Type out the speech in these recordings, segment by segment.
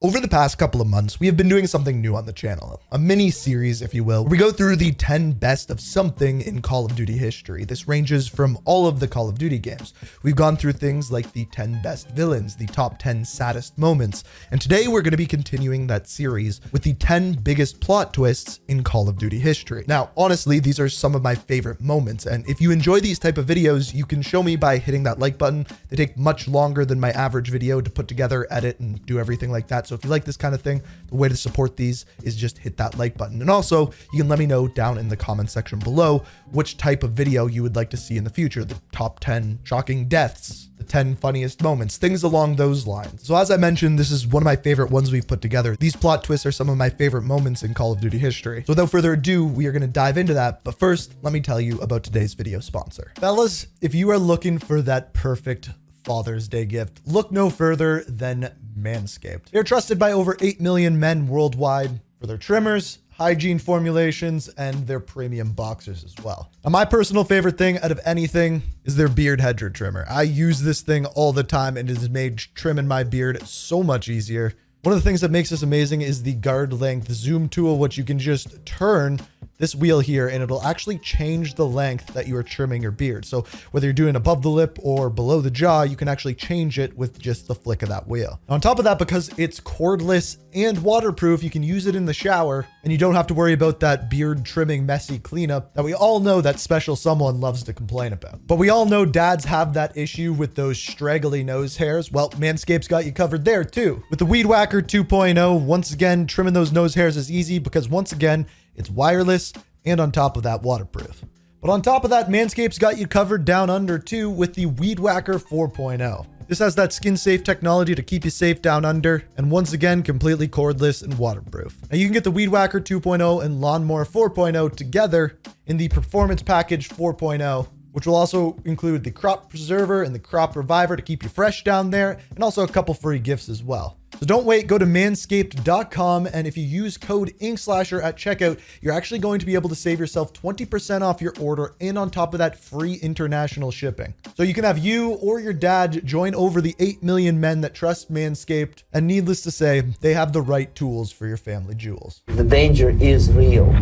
Over the past couple of months, we have been doing something new on the channel, a mini series, if you will, where we go through the 10 best of something in Call of Duty history. This ranges from all of the Call of Duty games. We've gone through things like the 10 best villains, the top 10 saddest moments, and today we're going to be continuing that series with the 10 biggest plot twists in Call of Duty history. Now, honestly, these are some of my favorite moments, and if you enjoy these type of videos, you can show me by hitting that like button. They take much longer than my average video to put together, edit, and do everything like that. So if you like this kind of thing, the way to support these is just hit that like button. And also, you can let me know down in the comment section below which type of video you would like to see in the future. The top 10 shocking deaths, the 10 funniest moments, things along those lines. So as I mentioned, this is one of my favorite ones we've put together. These plot twists are some of my favorite moments in Call of Duty history. So without further ado, we are going to dive into that. But first, let me tell you about today's video sponsor. Fellas, if you are looking for that perfect Father's Day gift, look no further than Manscaped. They're trusted by over 8 million men worldwide for their trimmers, hygiene formulations, and their premium boxers as well. Now, my personal favorite thing out of anything is their beard hedger trimmer. I use this thing all the time and it has made trimming my beard so much easier. One of the things that makes this amazing is the guard length zoom tool, which you can just turn this wheel here and it'll actually change the length that you are trimming your beard. So whether you're doing above the lip or below the jaw, you can actually change it with just the flick of that wheel. On top of that, because it's cordless and waterproof, you can use it in the shower and you don't have to worry about that beard trimming messy cleanup that we all know that special someone loves to complain about. But we all know dads have that issue with those straggly nose hairs. Well, Manscaped's got you covered there too. With the Weed Whacker 2.0, once again, trimming those nose hairs is easy because once again, it's wireless and on top of that, waterproof. But on top of that, Manscaped's got you covered down under too with the Weed Whacker 4.0. This has that skin safe technology to keep you safe down under, and once again, completely cordless and waterproof. Now you can get the Weed Whacker 2.0 and Lawnmower 4.0 together in the Performance Package 4.0, which will also include the Crop Preserver and the Crop Reviver to keep you fresh down there, and also a couple free gifts as well. So don't wait, go to manscaped.com, and if you use code Inkslasher at checkout, you're actually going to be able to save yourself 20% off your order, and on top of that, free international shipping. So you can have you or your dad join over the 8 million men that trust Manscaped, and needless to say, they have the right tools for your family jewels. The danger is real.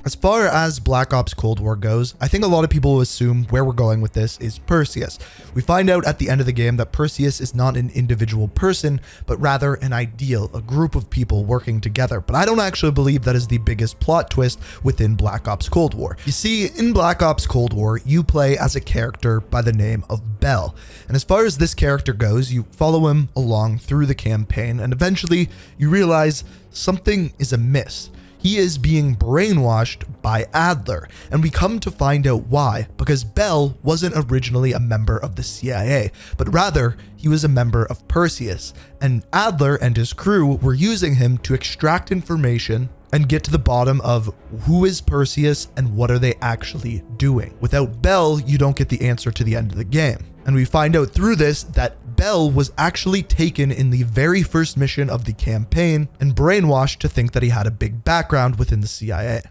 As far as Black Ops Cold War goes, I think a lot of people assume where we're going with this is Perseus. We find out at the end of the game that Perseus is not an individual person, but rather an ideal, a group of people working together. But I don't actually believe that is the biggest plot twist within Black Ops Cold War. You see, in Black Ops Cold War, you play as a character by the name of Bell. And as far as this character goes, you follow him along through the campaign, and eventually you realize something is amiss. He is being brainwashed by Adler, and we come to find out why, because Bell wasn't originally a member of the CIA, but rather he was a member of Perseus, and Adler and his crew were using him to extract information and get to the bottom of who is Perseus and what are they actually doing. Without Bell, you don't get the answer to the end of the game. And we find out through this that Bell was actually taken in the very first mission of the campaign and brainwashed to think that he had a big background within the CIA.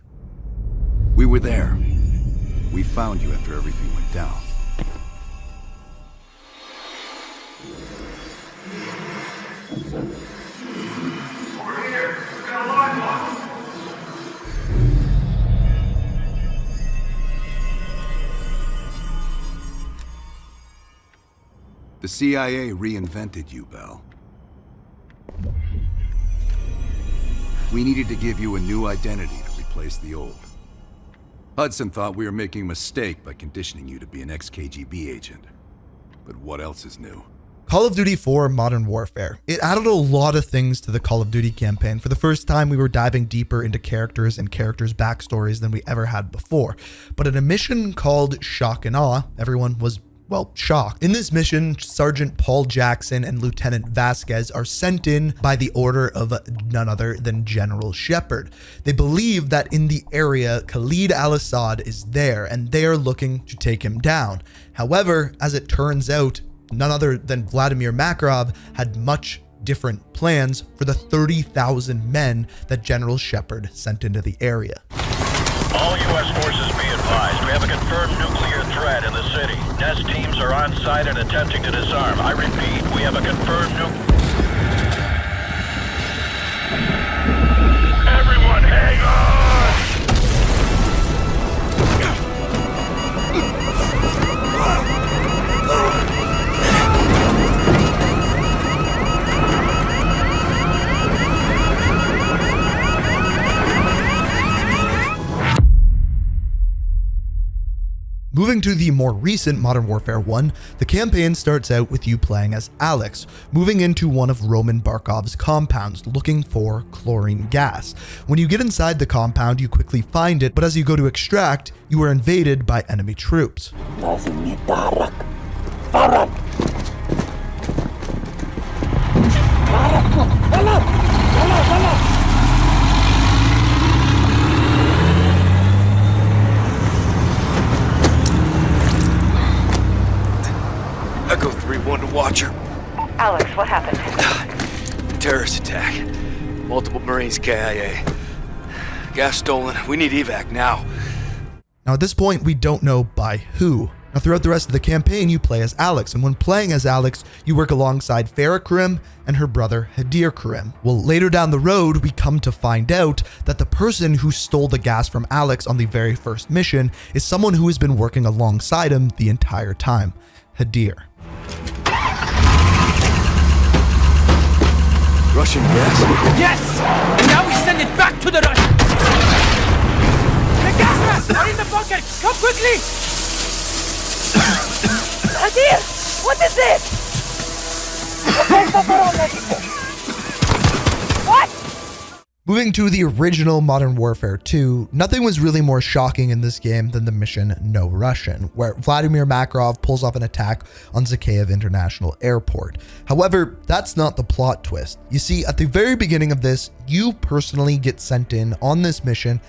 We were there. We found you after everything went down. Over here, we got a line lock. The CIA reinvented you, Bell. We needed to give you a new identity to replace the old. Hudson thought we were making a mistake by conditioning you to be an ex-KGB agent. But what else is new? Call of Duty 4 Modern Warfare. It added a lot of things to the Call of Duty campaign. For the first time, we were diving deeper into characters and characters' backstories than we ever had before. But in a mission called Shock and Awe, everyone was shocked. In this mission, Sergeant Paul Jackson and Lieutenant Vasquez are sent in by the order of none other than General Shepard. They believe that in the area, Khalid al-Assad is there, and they are looking to take him down. However, as it turns out, none other than Vladimir Makarov had much different plans for the 30,000 men that General Shepard sent into the area. All U.S. forces be advised. We have a confirmed nuclear threat threat in the city. Nest teams are on site and attempting to disarm. I repeat, we have a confirmed Everyone, hang on! Moving to the more recent Modern Warfare 1, the campaign starts out with you playing as Alex, moving into one of Roman Barkov's compounds looking for chlorine gas. When you get inside the compound, you quickly find it, but as you go to extract, you are invaded by enemy troops. Echo 3-1 to Watcher. Alex, what happened? Terrorist attack. Multiple Marines KIA. Gas stolen. We need evac now. Now at this point, we don't know by who. Now throughout the rest of the campaign, you play as Alex, and when playing as Alex, you work alongside Farah Karim and her brother Hadir Karim. Well, later down the road, we come to find out that the person who stole the gas from Alex on the very first mission is someone who has been working alongside him the entire time, Hadir. Russian gas? Yes! And now we send it back to the Russians! The gas masks are in the bunker! Come quickly! Hadir! What is this? What? Moving to the original Modern Warfare 2, nothing was really more shocking in this game than the mission No Russian, where Vladimir Makarov pulls off an attack on Zakhaev International Airport. However, that's not the plot twist. You see, at the very beginning of this, you personally get sent in on this mission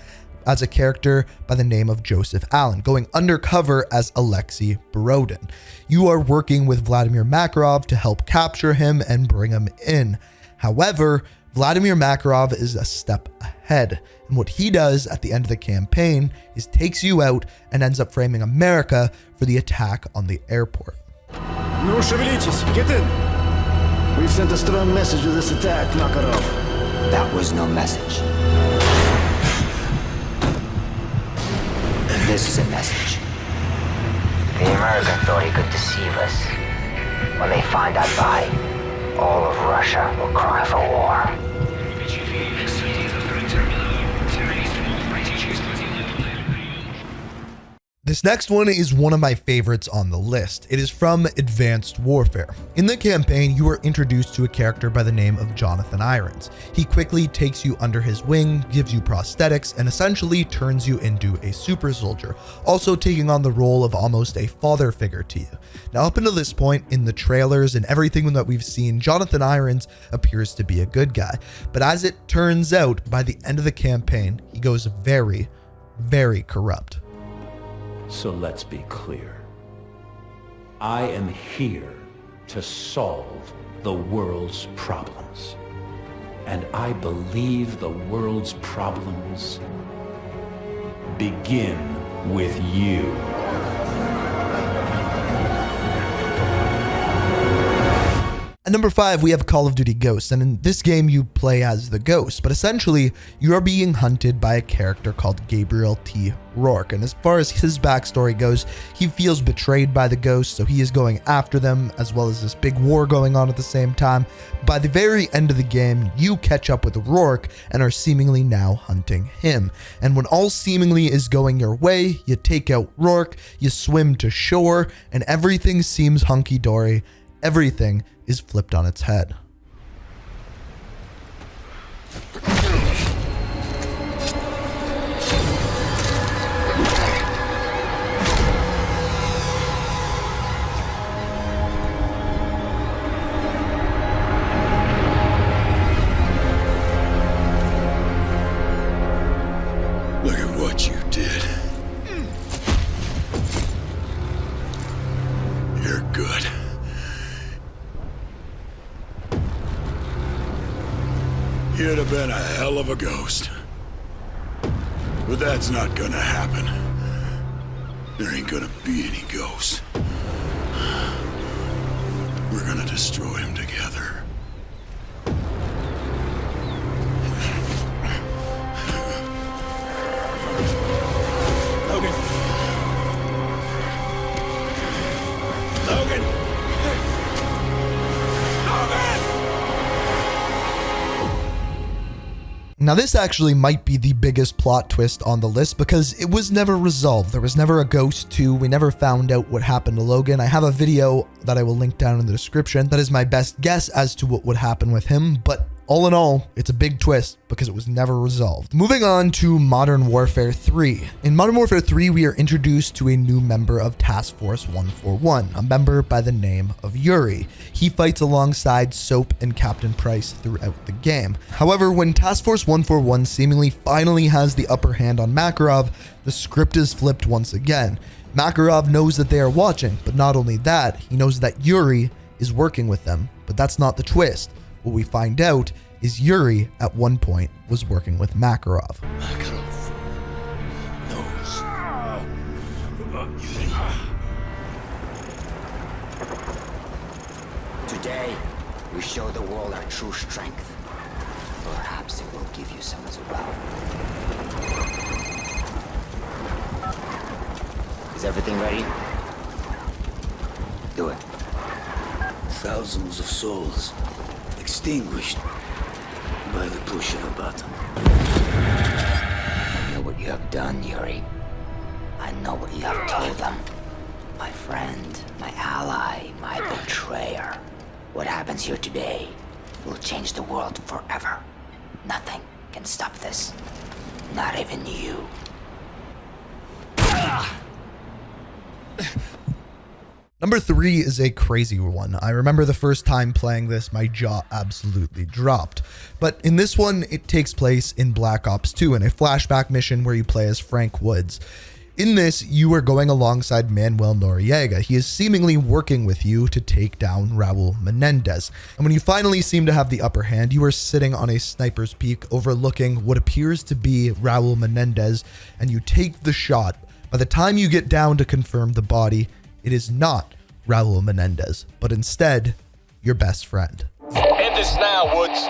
as a character by the name of Joseph Allen, going undercover as Alexei Borodin. You are working with Vladimir Makarov to help capture him and bring him in. However, Vladimir Makarov is a step ahead, and what he does at the end of the campaign is takes you out and ends up framing America for the attack on the airport. No, шевелитесь, get in. We sent a strong message with this attack, Makarov. That was no message. This is a message. The American thought he could deceive us. When they find out why, all of Russia will cry for war. This next one is one of my favorites on the list. It is from Advanced Warfare. In the campaign, you are introduced to a character by the name of Jonathan Irons. He quickly takes you under his wing, gives you prosthetics, and essentially turns you into a super soldier, also taking on the role of almost a father figure to you. Now, up until this point in the trailers and everything that we've seen, Jonathan Irons appears to be a good guy. But as it turns out, by the end of the campaign, he goes very, very corrupt. So let's be clear. I am here to solve the world's problems. And I believe the world's problems begin with you. At number 5, we have Call of Duty Ghosts, and in this game you play as the Ghost, but essentially you are being hunted by a character called Gabriel T. Rourke, and as far as his backstory goes, he feels betrayed by the Ghosts, so he is going after them, as well as this big war going on at the same time. By the very end of the game, you catch up with Rourke and are seemingly now hunting him, and when all seemingly is going your way, you take out Rourke, you swim to shore, and everything seems hunky-dory. Everything is flipped on its head. Look at what you did. You're good. You'd have been a hell of a ghost. But that's not gonna happen. There ain't gonna be any ghosts. We're gonna destroy him together. Logan. Logan. Now this actually might be the biggest plot twist on the list because it was never resolved. There was never a Ghost 2. We never found out what happened to Logan. I have a video that I will link down in the description. That is my best guess as to what would happen with him, but all in all, it's a big twist because it was never resolved. Moving on to Modern Warfare 3. In Modern Warfare 3, we are introduced to a new member of Task Force 141, a member by the name of Yuri. He fights alongside Soap and Captain Price throughout the game. However, when Task Force 141 seemingly finally has the upper hand on Makarov, the script is flipped once again. Makarov knows that they are watching, but not only that, he knows that Yuri is working with them. But that's not the twist. What we find out is Yuri, at one point, was working with Makarov. Makarov knows about Yuri. Today, we show the world our true strength. Perhaps it will give you some as well. Is everything ready? Do it. Thousands of souls extinguished by the push of a button. I know what you have done, Yuri. I know what you have told them. My friend, my ally, my betrayer. What happens here today will change the world forever. Nothing can stop this. Not even you. Number 3 is a crazy one. I remember the first time playing this, my jaw absolutely dropped. But in this one, it takes place in Black Ops 2 in a flashback mission where you play as Frank Woods. In this, you are going alongside Manuel Noriega. He is seemingly working with you to take down Raul Menendez. And when you finally seem to have the upper hand, you are sitting on a sniper's peak overlooking what appears to be Raul Menendez, and you take the shot. By the time you get down to confirm the body, it is not Raul Menendez, but instead, your best friend. End this now, Woods.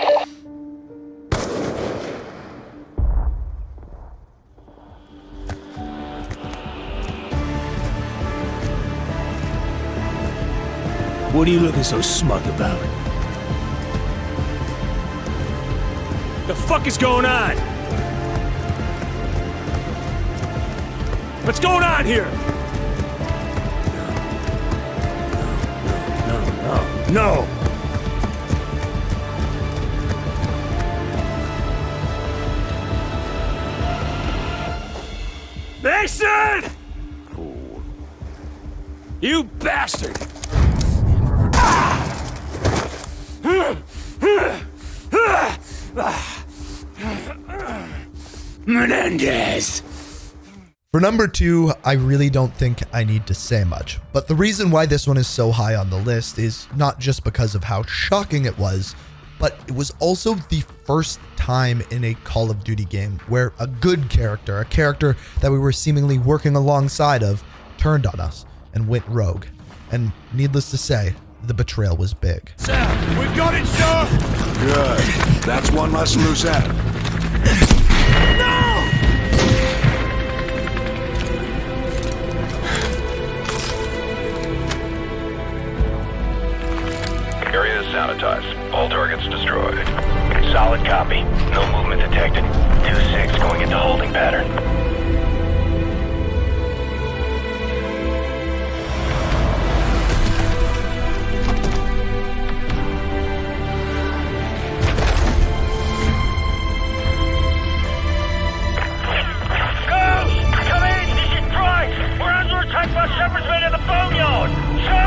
What are you looking so smug about? The fuck is going on? What's going on here? No! Mason! Fool. You bastard! Menendez! For number 2, I really don't think I need to say much, but the reason why this one is so high on the list is not just because of how shocking it was, but it was also the first time in a Call of Duty game where a good character, a character that we were seemingly working alongside of, turned on us and went rogue. And needless to say, the betrayal was big. Sam, we've got it, sir! Good. That's one less loose end. No! Area is sanitized. All targets destroyed. Solid copy. No movement detected. 2-6 going into holding pattern. Shepherd's men in the boneyard! So,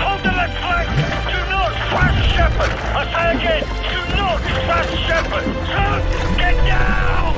hold the left flank! Do not crash Shepherd! I say again, do not crash Shepherd! So, get down!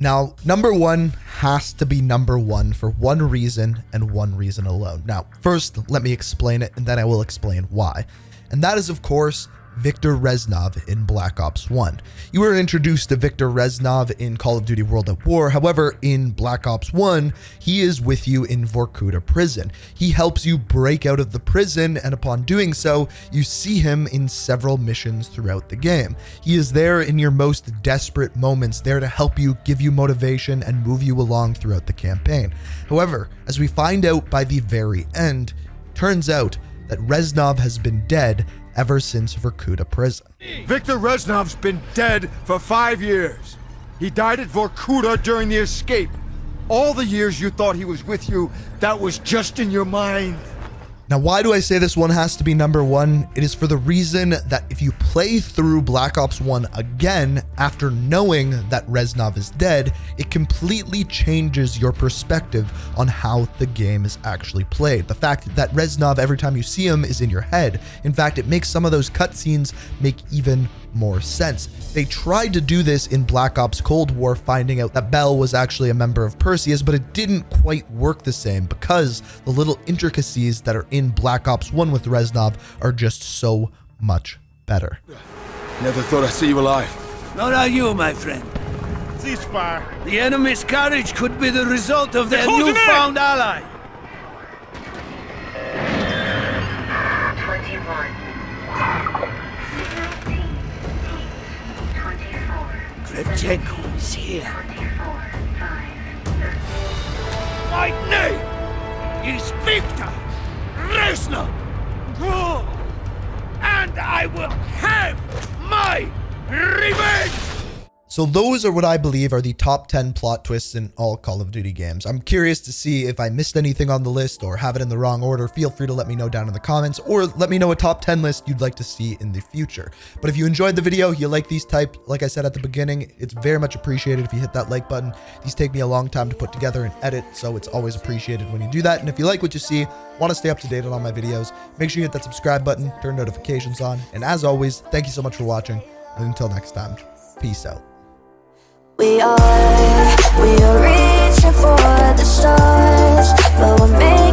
Now, number one has to be number one for one reason and one reason alone. Now, first, let me explain it, and then I will explain why. And that is, of course, Viktor Reznov in Black Ops 1. You were introduced to Viktor Reznov in Call of Duty World at War. However, in Black Ops 1, he is with you in Vorkuta prison. He helps you break out of the prison, and upon doing so, you see him in several missions throughout the game. He is there in your most desperate moments, there to help you, give you motivation, and move you along throughout the campaign. However, as we find out by the very end, turns out that Reznov has been dead ever since Vorkuta prison. Viktor Reznov's been dead for 5 years. He died at Vorkuta during the escape. All the years you thought he was with you, that was just in your mind. Now, why do I say this one has to be number one? It is for the reason that if you play through Black Ops 1 again after knowing that Reznov is dead, it completely changes your perspective on how the game is actually played. The fact that Reznov, every time you see him, is in your head. In fact, it makes some of those cutscenes make even more sense. They tried to do this in Black Ops Cold War, finding out that Bell was actually a member of Perseus, but it didn't quite work the same because the little intricacies that are in Black Ops 1 with Reznov are just so much better. Never thought I'd see you alive. Not are you, my friend. Ceasefire. The enemy's courage could be the result of their newfound ally. 21. Kravchenko is here. My name is Viktor Reznov. And I will have my revenge! So those are what I believe are the top 10 plot twists in all Call of Duty games. I'm curious to see if I missed anything on the list or have it in the wrong order. Feel free to let me know down in the comments, or let me know a top 10 list you'd like to see in the future. But if you enjoyed the video, you like these type, like I said at the beginning, it's very much appreciated if you hit that like button. These take me a long time to put together and edit, so it's always appreciated when you do that. And if you like what you see, want to stay up to date on all my videos, make sure you hit that subscribe button, turn notifications on. And as always, thank you so much for watching. And until next time, peace out. We are reaching for the stars, but we're made